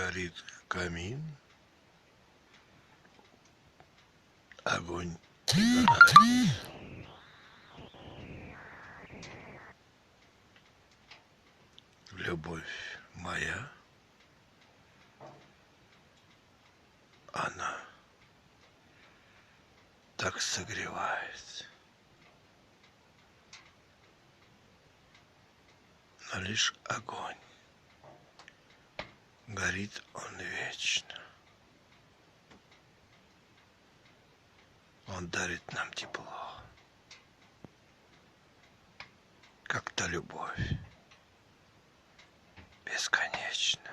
горит камин, огонь играет. Любовь моя, она так согревает, но лишь огонь, горит он вечно. Он дарит нам тепло, как та любовь бесконечна.